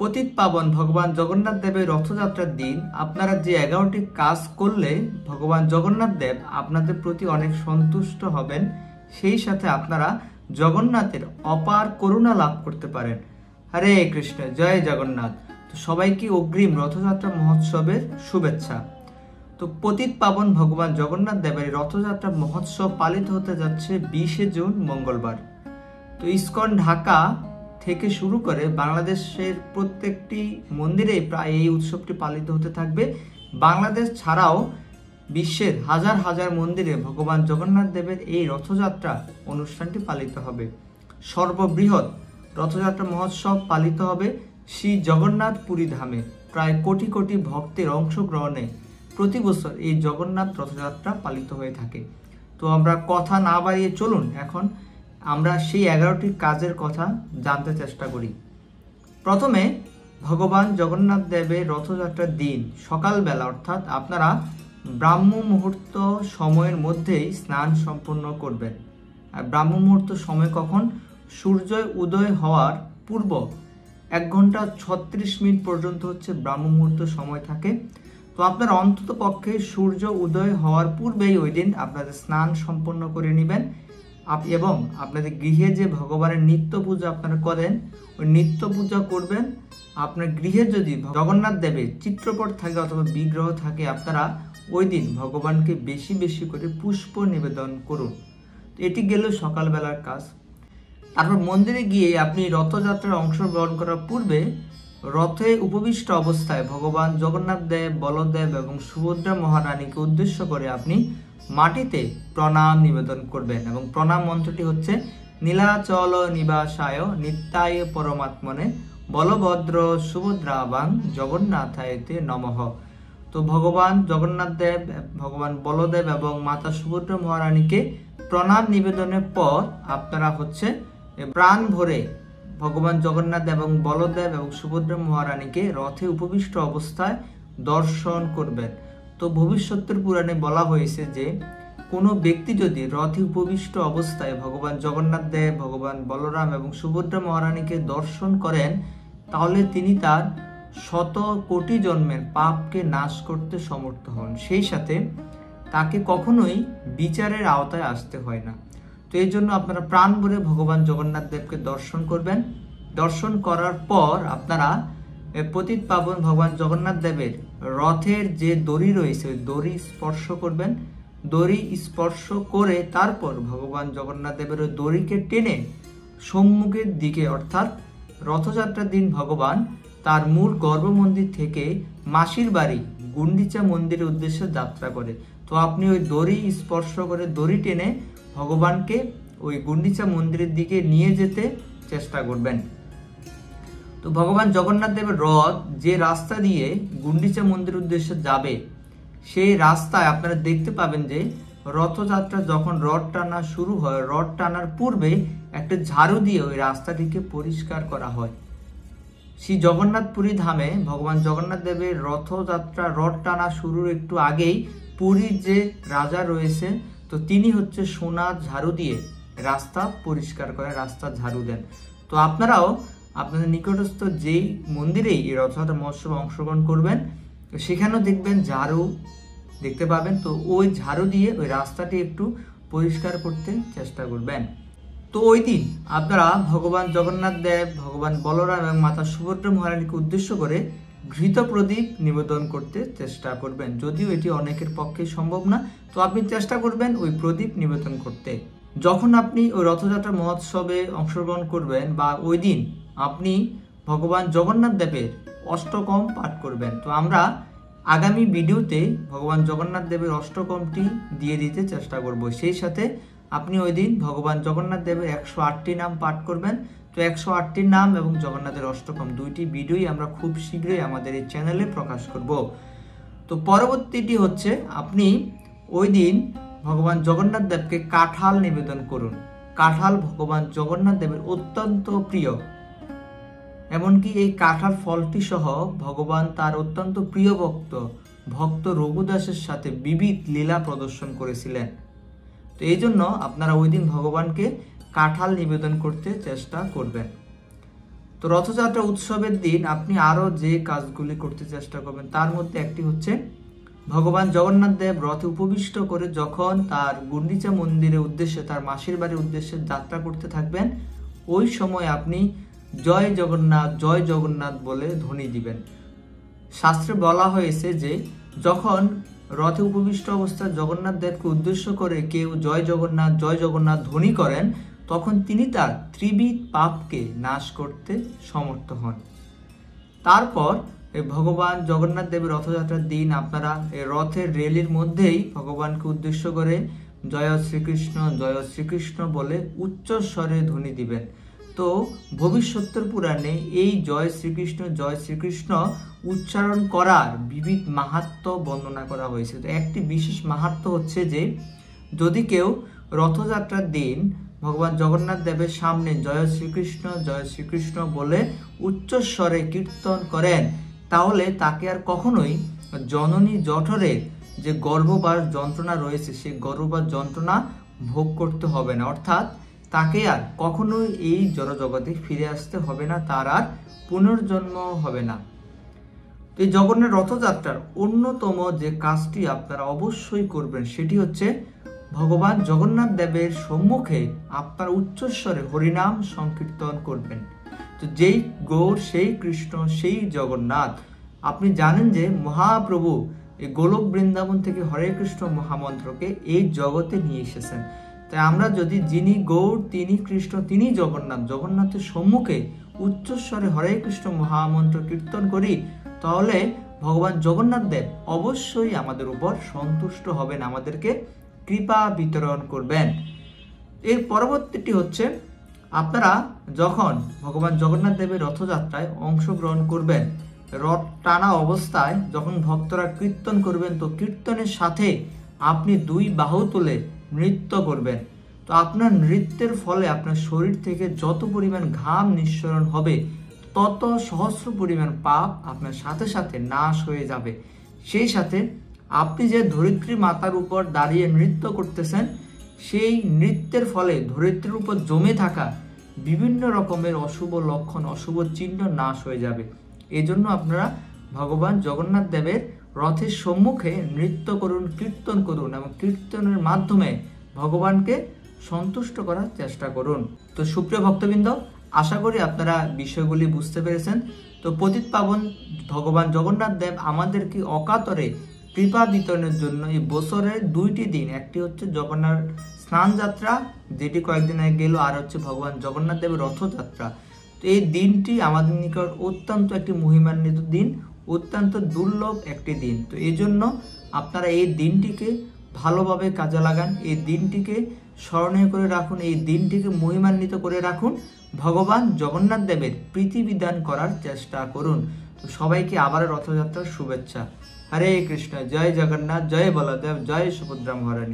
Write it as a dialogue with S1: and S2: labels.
S1: পতিত পাবন ভগবান জগন্নাথ দেবের রথযাত্রার দিন আপনারা যে 11টি কাজ করলে ভগবান জগন্নাথ দেব আপনাদের প্রতি অনেক সন্তুষ্ট হবেন, সেই সাথে আপনারা জগন্নাথের অপার করুণা লাভ করতে পারেন। হরে কৃষ্ণ, জয় জগন্নাথ। তো সবাইকে অগ্রিম রথযাত্রা মহোৎসবের শুভেচ্ছা। তো পতিত পাবন ভগবান জগন্নাথ দেবের রথযাত্রা মহোৎসব পালিত হতে যাচ্ছে 20শে জুন মঙ্গলবার। তো ইসকন ঢাকা থেকে শুরু করে বাংলাদেশের প্রত্যেকটি মন্দিরে প্রায় এই উৎসবটি পালিত হতে থাকবে। বাংলাদেশ ছাড়াও বিশ্বের হাজার হাজার মন্দিরে ভগবান জগন্নাথ দেবের এই রথযাত্রা অনুষ্ঠানটি পালিত হবে। সর্ববৃহৎ রথযাত্রা মহোৎসব পালিত হবে শ্রী জগন্নাথ পুরী ধামে। প্রায় কোটি কোটি ভক্তের অংশগ্রহণে প্রতি বছর এই জগন্নাথ রথযাত্রা পালিত হয়ে থাকে। তো আমরা কথা না বাড়িয়ে চলুন এখন আমরা সেই 11টি কাজের কথা জানতে চেষ্টা করি। প্রথমে ভগবান জগন্নাথ দেবের রথযাত্রার দিন সকালবেলা অর্থাৎ আপনারা ব্রাহ্ম মুহূর্ত সময়ের মধ্যেই স্নান সম্পন্ন করবেন। আর ব্রাহ্ম মুহূর্ত সময় কখন? সূর্য উদয় হওয়ার পূর্ব 1 ঘন্টা 36 মিনিট পর্যন্ত হচ্ছে ব্রাহ্ম মুহূর্ত সময় থাকে। তো আপনারা অন্তত পক্ষে সূর্য উদয় হওয়ার পূর্বেই ওই দিন আপনাদের স্নান সম্পন্ন করে নেবেন এবং আপনাদের গৃহে যে ভগবানের নিত্য পূজা আপনারা করেন ওই নিত্য পূজা করবেন। আপনার গৃহে যদি জগন্নাথ দেবের চিত্রপট থাকে অথবা বিগ্রহ থাকে, আপনারা ওই দিন ভগবানকে বেশি বেশি করে পুষ্প নিবেদন করুন। তো এটি গেল সকালবেলার কাজ। তারপর মন্দিরে গিয়ে আপনি রথযাত্রায় অংশগ্রহণ করার পূর্বে রথে উপবিষ্ট অবস্থায় ভগবান জগন্নাথ দেব, বলদেব এবং সুভদ্রা মহারানীকে উদ্দেশ্য করে আপনি মাটিতে প্রণাম নিবেদন করবেন এবং প্রণাম মন্ত্রটি হচ্ছে নীলাচল নিবাসায় নিত্যায় পরমাত্মনে বলভদ্র সুভদ্রাবাং জগন্নাথায়তে নমঃ। তো ভগবান জগন্নাথ দেব, ভগবান বলদেব এবং মাতা সুভদ্রা মহারানীকে প্রণাম নিবেদনের পর আপনারা হচ্ছে প্রাণ ভরে ভগবান জগন্নাথ এবং বলদেব এবং সুভদ্রা মহারানীকে রথে উপবিষ্ট অবস্থায় দর্শন করবেন। তো ভবিষ্যতের পুরাণে বলা হয়েছে যে কোনো ব্যক্তি যদি রথে উপবিষ্ট অবস্থায় ভগবান জগন্নাথ দেব, ভগবান বলরাম এবং সুভদ্রা মহারানীকে দর্শন করেন, তাহলে তিনি তার 100 কোটি জন্মের পাপকে নাশ করতে সমর্থ হন। সেই সাথে তাকে কখনোই বিচারের আওতায় আসতে হয় না। তো এই জন্য আপনারা প্রাণ ভরে ভগবান জগন্নাথ দেবকে দর্শন করবেন। দর্শন করার পর আপনারা পতিত পাবন ভগবান জগন্নাথ দেবের রথের যে দড়ি রয়েছে ওই দড়ি স্পর্শ করবেন। দড়ি স্পর্শ করে তারপর ভগবান জগন্নাথ দেবের ওই দড়িকে টেনে সম্মুখের দিকে অর্থাৎ রথযাত্রার দিন ভগবান তার মূল গর্ভমন্দির থেকে মাসির বাড়ি গুন্ডিচা মন্দিরের উদ্দেশ্যে যাত্রা করে। তো আপনি ওই দড়ি স্পর্শ করে দড়ি টেনে ভগবানকে ওই গুন্ডিচা মন্দিরের দিকে নিয়ে যেতে চেষ্টা করবেন। তো ভগবান জগন্নাথ দেবের রথ যে রাস্তা দিয়ে গুন্ডিচা মন্দিরের উদ্দেশ্যে যাবে সেই রাস্তায় আপনারা দেখতে পাবেন যে রথযাত্রা যখন রথ টানা শুরু হয়, রথ টানার পূর্বে একটা ঝাড়ু দিয়ে ওই রাস্তাটিকে পরিষ্কার করা হয়। শ্রী জগন্নাথ পুরী ধামে ভগবান জগন্নাথ দেবের রথযাত্রা রথ টানা শুরুর একটু আগেই পুরীর যে রাজা রয়েছে তো তিনি হচ্ছে সোনার ঝাড়ু দিয়ে রাস্তা পরিষ্কার করে, রাস্তা ঝাড়ু দেন। তো আপনারাও আপনাদের নিকটস্থ যেই মন্দিরেই এই রথযাত্রা মহোৎসবে অংশগ্রহণ করবেন সেখানেও দেখবেন ঝাড়ু দেখতে পাবেন। তো ওই ঝাড়ু দিয়ে ওই রাস্তাটি একটু পরিষ্কার করতে চেষ্টা করবেন। তো ওই দিন আপনারা ভগবান জগন্নাথ দেব, ভগবান বলরাম এবং মাতা সুভদ্রা মহারানীকে উদ্দেশ্য করে ঘৃত প্রদীপ নিবেদন করতে চেষ্টা করবেন। যদিও এটি অনেকের পক্ষে সম্ভব না, তো আপনি চেষ্টা করবেন ওই প্রদীপ নিবেদন করতে। যখন আপনি ওই রথযাত্রা মহোৎসবে অংশগ্রহণ করবেন বা ওই দিন আপনি ভগবান জগন্নাথ দেবের অষ্টকম পাঠ করবেন। তো আমরা আগামী ভিডিওতে ভগবান জগন্নাথ দেবের অষ্টকমটি দিয়ে দিতে চেষ্টা করব। সেই সাথে আপনি ওই দিন ভগবান জগন্নাথ দেবের 108টি নাম পাঠ করবেন। তো 108টি নাম এবং জগন্নাথের অষ্টকম দুইটি ভিডিওই আমরা খুব শীঘ্রই আমাদের এই চ্যানেলে প্রকাশ করব। তো পরবর্তীটি হচ্ছে আপনি ওই দিন ভগবান জগন্নাথ দেবকে কাঁঠাল নিবেদন করুন। কাঁঠাল ভগবান জগন্নাথ দেবের অত্যন্ত প্রিয়। এমনকি এই কাঁঠাল ফলটি সহ ভগবান তার অত্যন্ত প্রিয় ভক্ত রঘুদাসের সাথে বিবিধ লীলা প্রদর্শন করেছিলেন। তো এই জন্য আপনারা ওই দিন ভগবানকে কাঁঠাল নিবেদন করতে চেষ্টা করবেন। তো রথযাত্রা উৎসবের দিন আপনি আরো যে কাজগুলি করতে চেষ্টা করবেন তার মধ্যে একটি হচ্ছে ভগবান জগন্নাথ দেব রথে উপবিষ্ট করে যখন তার গুন্ডিচা মন্দিরের উদ্দেশ্যে, তার মাসির বাড়ির উদ্দেশ্যে যাত্রা করতে থাকবেন, ওই সময় আপনি জয় জগন্নাথ বলে ধ্বনি দিবেন। শাস্ত্রে বলা হয়েছে যে যখন রথে উপবিষ্ট অবস্থায় জগন্নাথ দেবকে উদ্দেশ্য করে কেউ জয় জগন্নাথ ধ্বনি করেন, তখন তিনি তার ত্রিবিধ পাপকে নাশ করতে সমর্থ হন। তারপর ভগবান জগন্নাথ দেবের রথযাত্রার দিন আপনারা এই রথের রেলির মধ্যেই ভগবানকে উদ্দেশ্য করে জয় শ্রীকৃষ্ণ বলে উচ্চ স্বরে ধ্বনি দিবেন। তো ভবিষ্যতের পুরাণে এই জয় শ্রীকৃষ্ণ উচ্চারণ করার বিবিধ মাহাত্ম্য বর্ণনা করা হয়েছে। তো একটি বিশেষ মাহাত্ম্য হচ্ছে যে যদি কেউ রথযাত্রার দিন ভগবান জগন্নাথ দেবের সামনে জয় শ্রীকৃষ্ণ বলে উচ্চস্বরে কীর্তন করেন, তাহলে তাকে আর কখনোই জননী জঠরে যে গর্ভবাস যন্ত্রণা রয়েছে সেই গর্ভবাস যন্ত্রণা ভোগ করতে হবে না, অর্থাৎ তাকে আর কখনোই এই জড়জগতে ফিরে আসতে হবে না, তার আর পুনর্জন্ম হবে না। এই জগন্নাথ রথযাত্রার অন্যতম যে কাজটি আপনারা অবশ্যই করবেন সেটি হচ্ছে ভগবান জগন্নাথ দেবের সম্মুখে আপনার উচ্চস্বরে হরিনাম সংকীর্তন করবেন। তো যেই গৌর, সেই কৃষ্ণ, সেই জগন্নাথ, আপনি জানেন যে মহাপ্রভু এই গোলক বৃন্দাবন থেকে হরে কৃষ্ণ মহামন্ত্রকে এই জগতে নিয়ে এসেছেন। তাই আমরা যদি যিনি গৌর, তিনি কৃষ্ণ, তিনি জগন্নাথের সম্মুখে উচ্চস্বরে হরে কৃষ্ণ মহামন্ত্র কীর্তন করি, তাহলে ভগবান জগন্নাথ দেব অবশ্যই আমাদের উপর সন্তুষ্ট হবেন, আমাদেরকে কৃপা বিতরণ করবেন। এর পরবর্তীটি হচ্ছে আপনারা যখন ভগবান জগন্নাথ দেবের রথযাত্রায় অংশগ্রহণ করবেন, রথ টানা অবস্থায় যখন ভক্তরা কীর্তন করবেন, তো কীর্তনের সাথে আপনি দুই বাহু তুলে নৃত্য করবেন। তো আপনার নৃত্যের ফলে আপনার শরীর থেকে যত পরিমাণ ঘাম নিঃসরণ হবে, তত সহস্র পরিমাণ পাপ আপনার সাথে সাথে নাশ হয়ে যাবে। সেই সাথে আপনি যে ধরিত্রী মাতার উপর দাঁড়িয়ে নৃত্য করতেছেন, সেই নৃত্যের ফলে ধরিত্রীর উপর জমে থাকা বিভিন্ন রকমের অশুভ লক্ষণ, অশুভ চিহ্ন নাশ হয়ে যাবে। এজন্য আপনারা ভগবান জগন্নাথ দেবের রথের সম্মুখে নৃত্য করুন, কীর্তন করুন এবং কীর্তনের মাধ্যমে ভগবানকে সন্তুষ্ট করার চেষ্টা করুন। তো সুপ্রিয় ভক্তবৃন্দ, আশা করি আপনারা বিষয়গুলি বুঝতে পেরেছেন। তো পতিত পাবন ভগবান জগন্নাথ দেব আমাদেরকে অকাতরে কৃপা বিতরণের জন্য এই বছরের দুইটি দিন, একটি হচ্ছে জগন্নাথ স্নান যাত্রা যেটি কয়েকদিন আগে গেল, আর হচ্ছে ভগবান জগন্নাথ দেবের রথযাত্রা। তো এই দিনটি আমাদের নিকট অত্যন্ত একটি মহিমান্বিত দিন, অত্যন্ত দুর্লভ একটি দিন। তো এই জন্য আপনারা এই দিনটিকে ভালোভাবে কাজে লাগান, এই দিনটিকে স্মরণীয় করে রাখুন, এই দিনটিকে মহিমান্বিত করে রাখুন, ভগবান জগন্নাথ দেবের প্রীতি বিধান করার চেষ্টা করুন। তো সবাইকে আবার রথযাত্রার শুভেচ্ছা। হরে কৃষ্ণ, জয় জগন্নাথ, জয় বলদেব, জয় সুভদ্রা মহারানী।